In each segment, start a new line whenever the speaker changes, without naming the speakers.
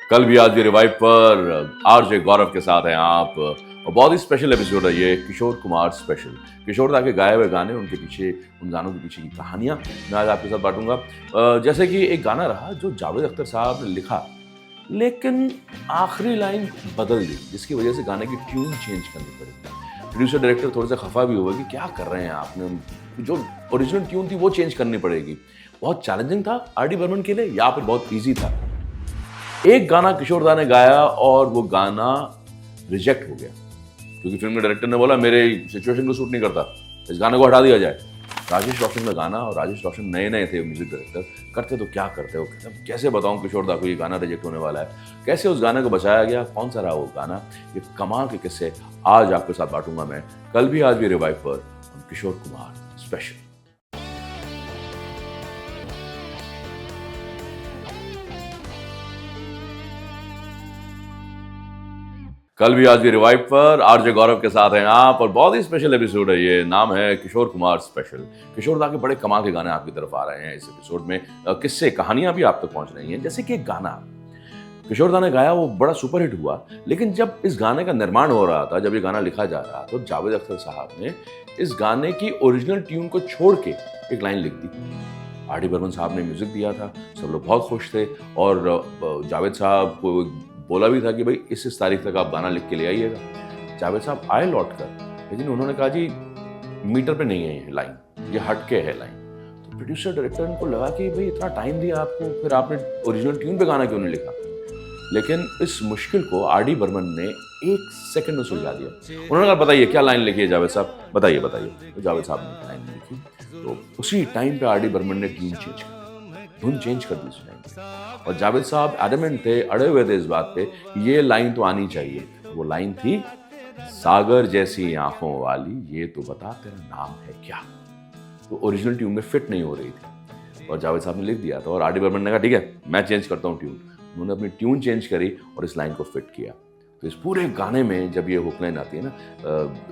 कल भी आज भी रिवाइव पर आरजे गौरव के साथ हैं आप। और बहुत ही स्पेशल एपिसोड है ये, किशोर कुमार स्पेशल। किशोर दा के गाए हुए गाने, उनके पीछे, उन गानों के पीछे की कहानियां मैं आज आपके साथ बांटूंगा। जैसे कि एक गाना रहा जो जावेद अख्तर साहब ने लिखा, लेकिन आखिरी लाइन बदल दी, जिसकी वजह से गाने की ट्यून चेंज करनी पड़ी। प्रोड्यूसर डायरेक्टर थोड़े से खफा भी हुआ कि क्या कर रहे हैं आपने, जो ओरिजिनल ट्यून थी वो चेंज करनी पड़ेगी। बहुत चैलेंजिंग था आर.डी. बर्मन के लिए, या फिर बहुत ईजी था। एक गाना किशोर दा ने गाया और वो गाना रिजेक्ट हो गया, क्योंकि फिल्म के डायरेक्टर ने बोला मेरे सिचुएशन को सूट नहीं करता, इस गाने को हटा दिया जाए। राजेश रोशन का गाना, और राजेश रोशन नए नए थे म्यूजिक डायरेक्टर, करते तो क्या करते हो, कैसे बताऊं किशोर दा को ये गाना रिजेक्ट होने वाला है, कैसे उस गाने को बचाया गया, कौन सा रहा वो गाना। ये कमाल के किस्से आज आपके साथ बांटूंगा मैं, कल भी आज भी रिवाइव पर किशोर कुमार स्पेशल। कल भी आज भी रिवाइव पर आरजे गौरव के साथ हैं आप, और बहुत ही स्पेशल एपिसोड है ये, नाम है किशोर कुमार स्पेशल। किशोर दा के बड़े कमाल के गाने आपकी तरफ आ रहे हैं इस एपिसोड में। किस्से, कहानियां भी आप तक पहुंच रही हैं। जैसे कि एक गाना किशोर दा ने गाया, वो बड़ा सुपरहिट हुआ, लेकिन जब इस गाने का निर्माण हो रहा था, जब ये गाना लिखा जा रहा था, तो जावेद अख्तर साहब ने इस गाने की ओरिजिनल ट्यून को छोड़ के एक लाइन लिख दी। आर.डी. बर्मन साहब ने म्यूजिक दिया था, सब लोग बहुत खुश थे, और जावेद साहब को बोला भी था कि भाई इस तारीख तक आप गाना लिख के ले आइएगा। जावेद साहब आए लौट कर, लेकिन उन्होंने कहा जी मीटर पे नहीं है ये लाइन, ये हट के है लाइन। तो प्रोड्यूसर डायरेक्टर को लगा कि भाई इतना टाइम दिया आपको, फिर आपने ओरिजिनल ट्यून पे गाना क्यों नहीं लिखा। लेकिन इस मुश्किल को आर.डी. बर्मन ने 1 सेकंड में सुलझा दिया। उन्होंने कहा बताइए क्या लाइन लिखी है जावेद साहब, बताइए बताइए। तो जावेद साहब ने लाइन लिखी, तो उसी टाइम पे आर.डी. बर्मन ने ट्यून चेंज कर दी, धुन चेंज कर दी उस लाइन पे। और जावेद साहब एडमेंट थे, अड़े हुए थे इस बात पे, ये लाइन तो आनी चाहिए। वो लाइन थी, सागर जैसी आंखों वाली ये तो बता तेरा नाम है क्या। तो ओरिजिनल ट्यून में फिट नहीं हो रही थी, और जावेद साहब ने लिख दिया था, और आर.डी. बर्मन ने कहा ठीक है मैं चेंज करता हूँ ट्यून। उन्होंने अपनी ट्यून चेंज करी और इस लाइन को फिट किया। तो इस पूरे गाने में जब ये हुक लाइन आती है ना,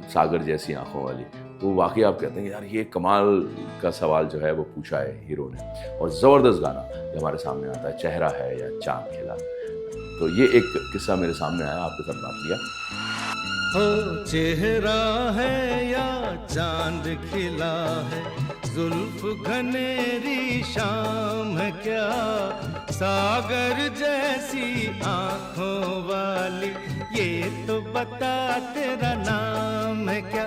सागर जैसी आंखों वाली, तो वाकई आप कहते हैं यार ये कमाल का सवाल जो है वो पूछा है हीरो ने। और ज़बरदस्त गाना जो हमारे सामने आता है, चेहरा है या चांद खिला। तो ये एक किस्सा मेरे सामने आया, आपके साथ बात किया।
हो चेहरा है या चांद खिला है, जुल्फ घनेरी शाम है क्या, सागर जैसी आंखों वाली ये तो बता तेरा नाम है क्या।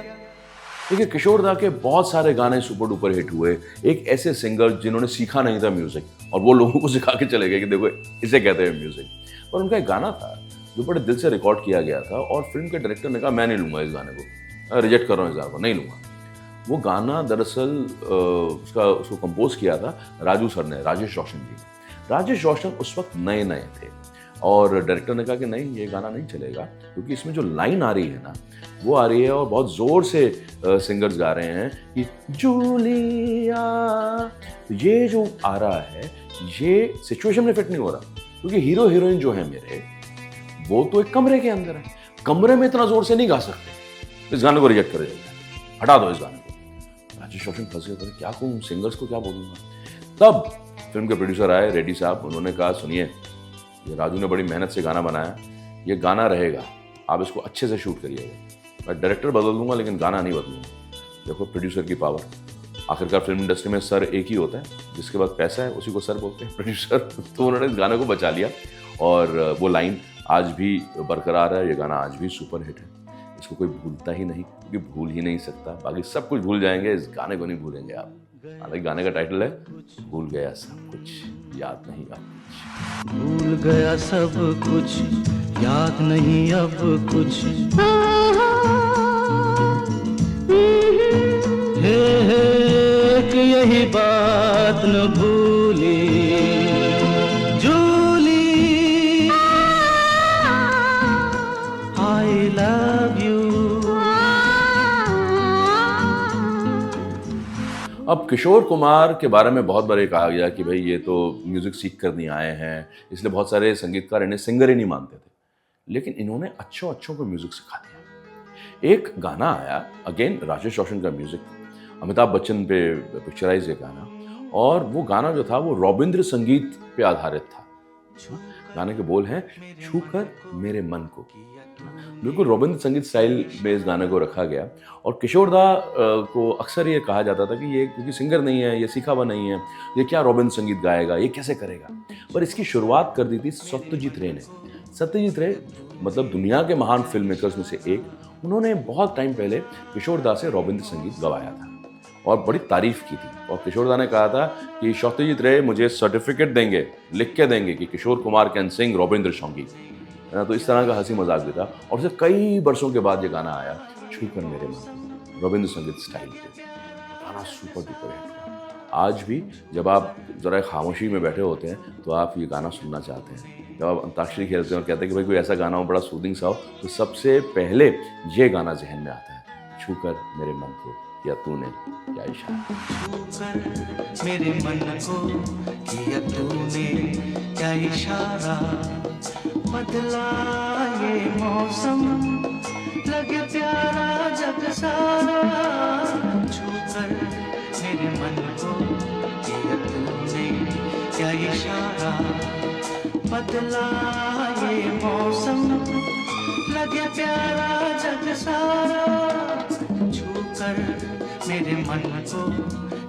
देखिए किशोर दा के बहुत सारे गाने सुपर डुपर हिट हुए। एक ऐसे सिंगर जिन्होंने सीखा नहीं था म्यूजिक, और वो लोगों को सिखा के चले गए कि देखो इसे कहते हैं म्यूजिक। पर उनका एक गाना था जो बड़े दिल से रिकॉर्ड किया गया था, और फिल्म के डायरेक्टर ने कहा मैं नहीं लूंगा इस गाने को, रिजेक्ट कर रहा हूँ इस गाने को, नहीं लूंगा। वो गाना दरअसल उसको कंपोज किया था राजू सर ने, राजेश रोशन जी। राजेश रोशन उस वक्त नए नए थे, और डायरेक्टर ने कहा कि नहीं ये गाना नहीं चलेगा, क्योंकि इसमें जो लाइन आ रही है ना वो आ रही है, और बहुत जोर से सिंगर्स गा रहे हैं कि जूलिया। तो ये जो आ रहा है ये सिचुएशन में फिट नहीं हो रहा, क्योंकि हीरो हीरोइन जो है मेरे, वो तो एक कमरे के अंदर है, कमरे में इतना जोर से नहीं गा सकते, इस गाने को रिजेक्ट कर देगा, हटा दो इस गाने को। राजेश रोशन फंसे होते, क्या कहूँ सिंगर्स को, क्या बोलूँगा। तब फिल्म के प्रोड्यूसर आए, रेड्डी साहब, उन्होंने कहा सुनिए ये राजू ने बड़ी मेहनत से गाना बनाया, ये गाना रहेगा, आप इसको अच्छे से शूट करिएगा, मैं डायरेक्टर बदल दूंगा लेकिन गाना नहीं बदलूंगा। देखो प्रोड्यूसर की पावर, आखिरकार फिल्म इंडस्ट्री में सर एक ही होता है, जिसके पास पैसा है उसी को सर बोलते हैं, प्रोड्यूसर। तो उन्होंने इस गाने को बचा लिया, और वो लाइन आज भी बरकरार है। ये गाना आज भी सुपर हिट है, इसको कोई भूलता ही नहीं, क्योंकि भूल ही नहीं सकता। बाकी सब कुछ भूल जाएंगे, इस गाने को नहीं भूलेंगे आप। हालांकि गाने का टाइटल है भूल गया सब कुछ, याद नहीं अब कुछ।
भूल गया सब कुछ, याद नहीं अब कुछ, हे कि यही बात न भूली जूली, आई लव यू।
अब किशोर कुमार के बारे में बहुत बार ये कहा गया कि भाई ये तो म्यूजिक सीख कर नहीं आए हैं, इसलिए बहुत सारे संगीतकार इन्हें सिंगर ही नहीं मानते थे। लेकिन इन्होंने अच्छों अच्छों को म्यूजिक सिखा दिया। एक गाना आया, अगेन राजेश रोशन का म्यूजिक, अमिताभ बच्चन पे पिक्चराइज ये गाना, और वो गाना जो था वो रविंद्र संगीत पे आधारित था। गाने के बोल हैं छू कर मेरे मन को। बिल्कुल रविंद्र संगीत स्टाइल में इस गाने को रखा गया। और किशोर दा को अक्सर ये कहा जाता था कि ये क्योंकि सिंगर नहीं है, ये सीखा हुआ नहीं है, ये क्या रविंद्र संगीत गाएगा, ये कैसे करेगा। पर इसकी शुरुआत कर दी थी सत्यजीत रे ने। सत्यजीत रे मतलब दुनिया के महान फिल्म मेकर्स में से एक। उन्होंने बहुत टाइम पहले किशोर दा से रविंद्र संगीत गवाया था और बड़ी तारीफ की थी। और किशोर दा ने कहा था कि सत्यजीत रे मुझे सर्टिफिकेट देंगे, लिख के देंगे कि किशोर कुमार कैन सिंग रविंद्र संगीत, है ना। तो इस तरह का हंसी मजाक भी था। और उसे कई वर्षों के बाद ये गाना आया छू कर मेरे मन, रविंद्र संगीत स्टाइल पे। गाना सुपर डुपर हिट हुआ। आज भी जब आप जरा खामोशी में बैठे होते हैं तो आप ये गाना सुनना चाहते हैं। जब आप अंताक्षरी खेलते हैं और कहते हैं कि भाई कोई ऐसा गाना हो बड़ा सूदिंग सा हो, तो सबसे पहले ये गाना जहन में आता है, छू कर मेरे मन को किया तूने क्या इशारा।
मेरे मन को किया तूने क्या इशारा, बदला ये मौसम लगे प्यारा जग सारा, छूकर मेरे मन को किया तूने क्या इशारा, बदला ये मौसम लगे प्यारा जग सारा, छूकर मेरे मन को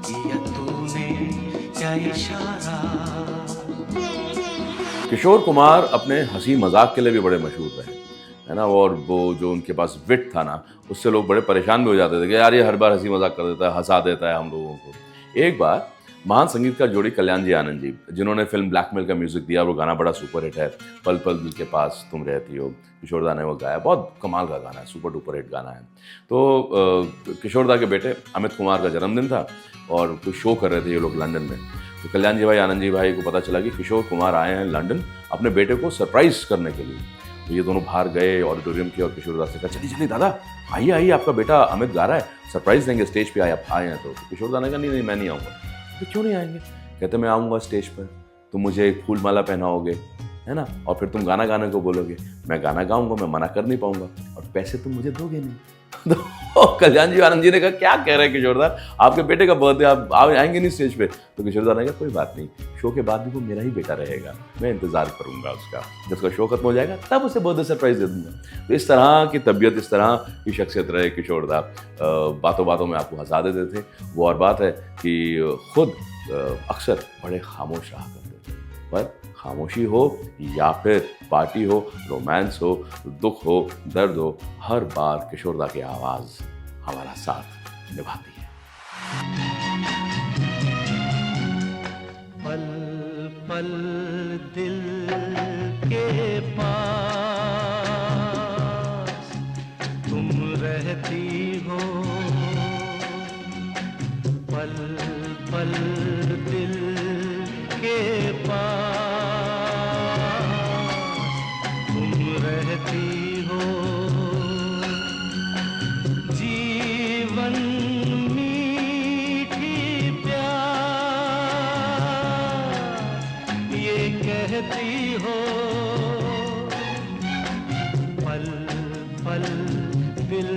किया तूने क्या इशारा।
किशोर कुमार अपने हंसी मजाक के लिए भी बड़े मशहूर रहे, है ना। और वो जो उनके पास विट था ना, उससे लोग बड़े परेशान भी हो जाते थे कि यार ये हर बार हंसी मजाक कर देता है, हंसा देता है हम लोगों को। एक बार महान संगीतकार जोड़ी कल्याण जी आनंद जी, जिन्होंने फिल्म ब्लैकमेल का म्यूजिक दिया, वो गाना बड़ा सुपर हिट है, पल पल दिल के पास तुम रहती हो, किशोर दा ने वो गाया, बहुत कमाल का गाना है, सुपर डुपर हिट गाना है। तो किशोर दा के बेटे अमित कुमार का जन्मदिन था और कुछ शो कर रहे थे ये लोग लंदन में। तो कल्याण जी भाई आनंद जी भाई को पता चला कि किशोर कुमार आए हैं लंदन अपने बेटे को सरप्राइज करने के लिए। तो ये दोनों बाहर गए ऑडिटोरियम की, और किशोर दा से कहा चलिए चलिए दादा आइए आइए, आपका बेटा अमित गा रहा है, सरप्राइज देंगे, स्टेज पे आए हैं। तो किशोर दा ने कहा नहीं मैं नहीं आऊँगा। तो क्यों नहीं आएंगे? कहते मैं आऊँगा स्टेज पर, तुम मुझे एक फूल माला पहनाओगे, है ना, और फिर तुम गाना गाने को बोलोगे, मैं गाना गाऊंगा, मैं मना कर नहीं पाऊंगा, और पैसे तुम मुझे दोगे नहीं। तो कल्याण जी आनंद जी ने कहा क्या कह रहे हैं किशोर दा, आपके बेटे का बर्थडे, आप आएंगे नहीं स्टेज पे? तो किशोर दा ने कहा कोई बात नहीं, शो के बाद भी वो मेरा ही बेटा रहेगा, मैं इंतजार करूंगा उसका, जब उसका शो खत्म हो जाएगा तब उसे बर्थडे सरप्राइज दे दूंगा। तो इस तरह की तबीयत, इस तरह की शख्सियत रहे किशोर दा। बातों बातों में आपको हंसा देते थे। वो और बात है कि खुद अक्सर बड़े खामोश रहा करते थे, पर खामोशी हो या फिर पार्टी हो, रोमांस हो, दुख हो, दर्द हो, हर बार किशोर दा की आवाज़ हमारा साथ निभाती है।
पल पल दिल के पास तुम रहती हो, पल पल दिल के पास तुम रहती हो, जीवन मीठी प्यार ये कहती हो, पल पल दिल